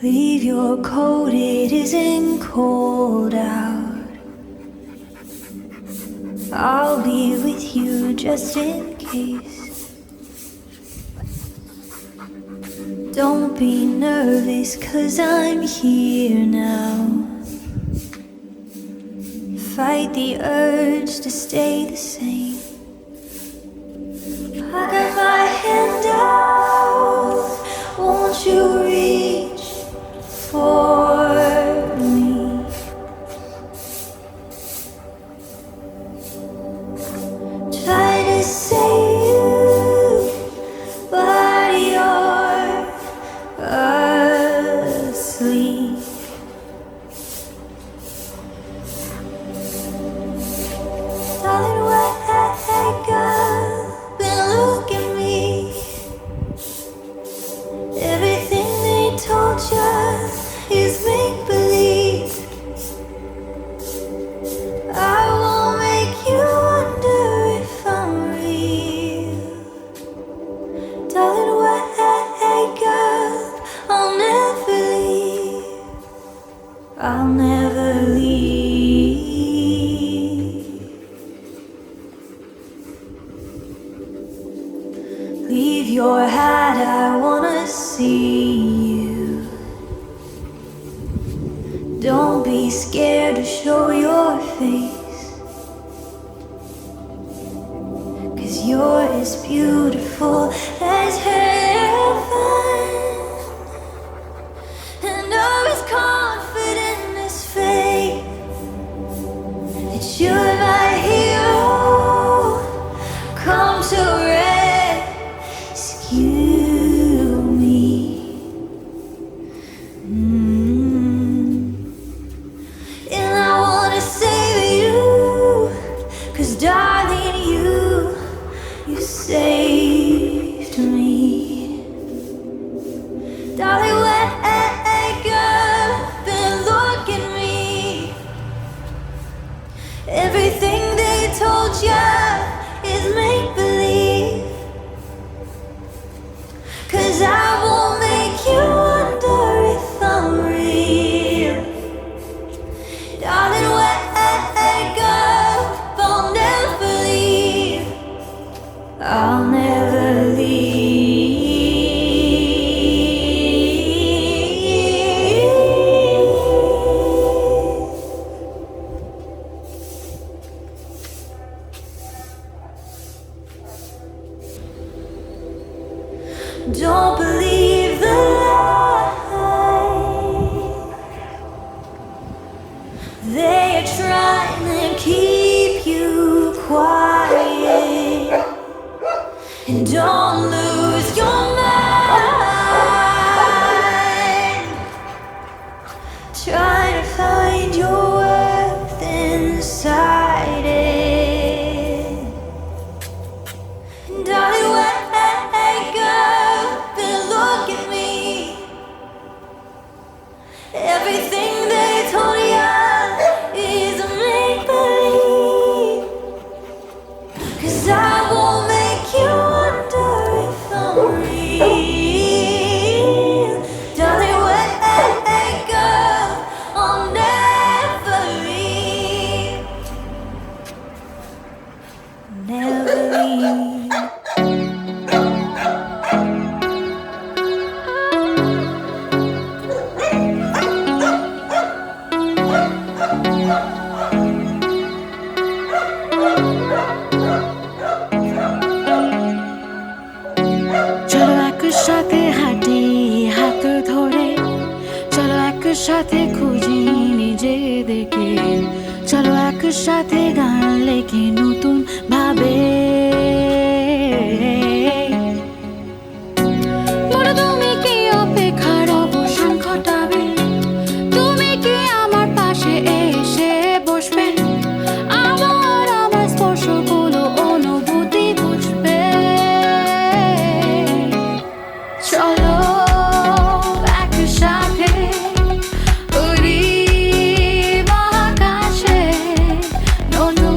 Leave your coat, it isn't cold out. I'll be with you just in case. Don't be nervous, 'cause I'm here now. Fight the urge to stay the same. I got my hand out, won't you reach for me? Try to save you, but you're asleep. Darling, wake up and look at me. Everything they told you is make-believe. I won't make you wonder if I'm real. Darling, wake up, I'll never leave. I'll never leave. Leave your hat, I wanna see you. Don't be scared to show your face, 'cause you're as beautiful as heaven. And always confident as faith that you're my hero. Come to rescue me. And I wanna save you, 'cause darling, you saved me. Darling, wake up and look at me. Everything they told you is make-believe. 'Cause I won't make you wonder if I'm real. Darling, wake up, I'll never leave. I'll never leave. Don't believe the lies. They are trying to keep you quiet. And don't lose your mind. Try to find your worth inside it. Darling, wake up and look at me. Everything they told you is a make-believe. 'Cause I won't make you wonder if I'm real. Darling, wake up, I'll never leave. Never leave. চলো একসাথে হাঁটি হাত ধরে, চলো একসাথে খুঁজি নিজেদেরকে, চলো একসাথে গান লেখি নতুন ভাবে। বলো তুমি কি অপেক্ষার অবসান ঘটাবে? তুমি কি আমার পাশে এসে বসবে? আমার স্পর্শগুলো অনুভূতি বুঝবে। চলো একসাথে উড়ি মহাকাশে, নতুন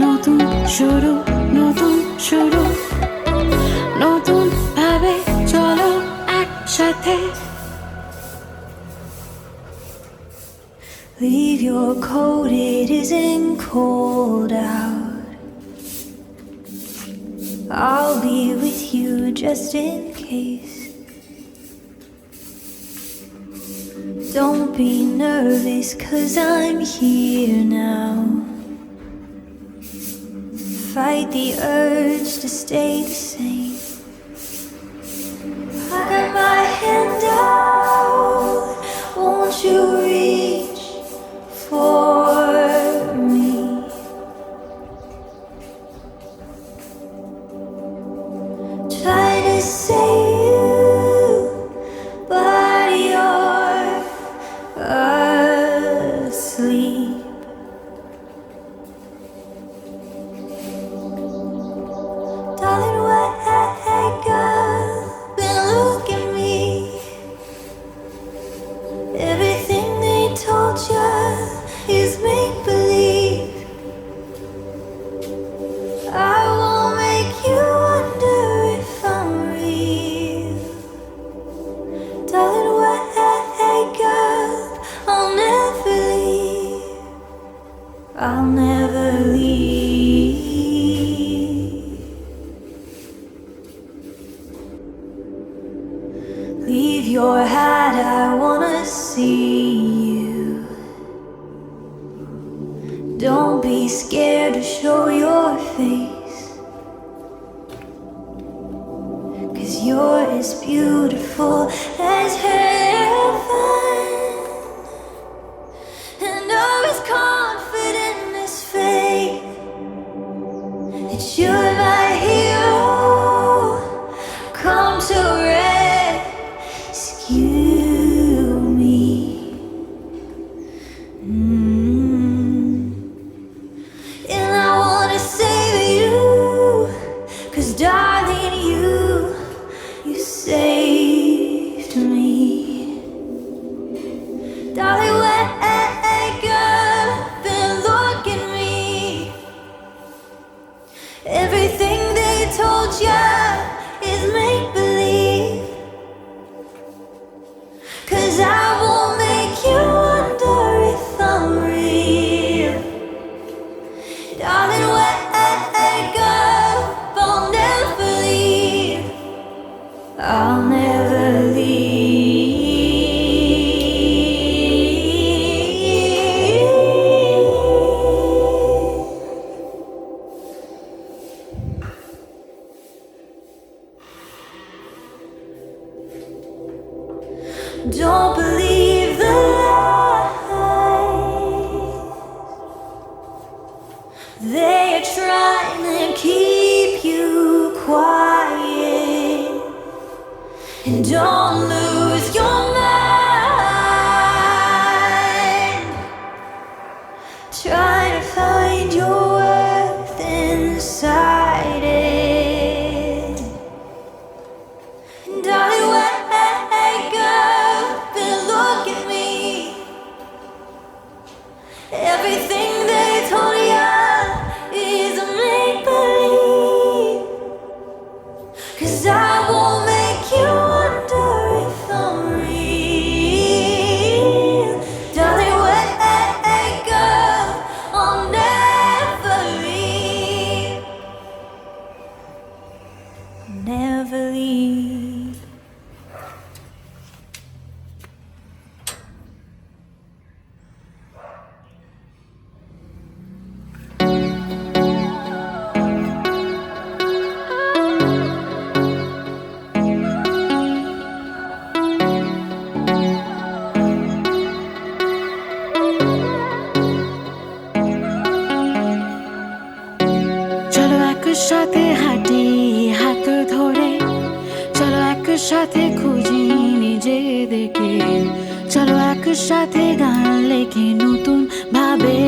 নতুন শুরু, নতুন শুরু, নতুন ভাবে চলো একসাথে। Leave your coat, it isn't cold out. I'll be with you just in case. Don't be nervous, 'cause I'm here now. Fight the urge to stay the same. I got my hand out, won't you reach for me? Try to save you, but you're asleep. Darling, wake up and look at me. Everything they told you is make-believe. I won't make you wonder if I'm real. Darling, wake up, I'll never leave. I'll never leave. Leave your hat, I wanna see you. Don't be scared to show your face, 'cause you're as beautiful as heaven. And I'm as confident as faith that you're my hero. Come to rescue me. And I wanna save you, 'cause darling, you saved me. Darling, wake up and look at me. Everything they told you is make-believe. 'Cause I won't make you wonder if I'm real. Darling, wake up, I'll never leave. I'll never leave. Don't believe the lies. They are trying to keep you quiet. And don't lose your mind. Try to find your worth inside it. And darling, wake up and look at me. Everything they told you is a make-believe. 'Cause I won't make you wonder if I'm real. Darling, wake up, I'll never leave. Never leave. চলো একসাথে হাঁটি হাত ধরে, চলো একসাথে খুঁজি নিজেদেরকে, চলো একসাথে গান লেখে নতুন ভাবে।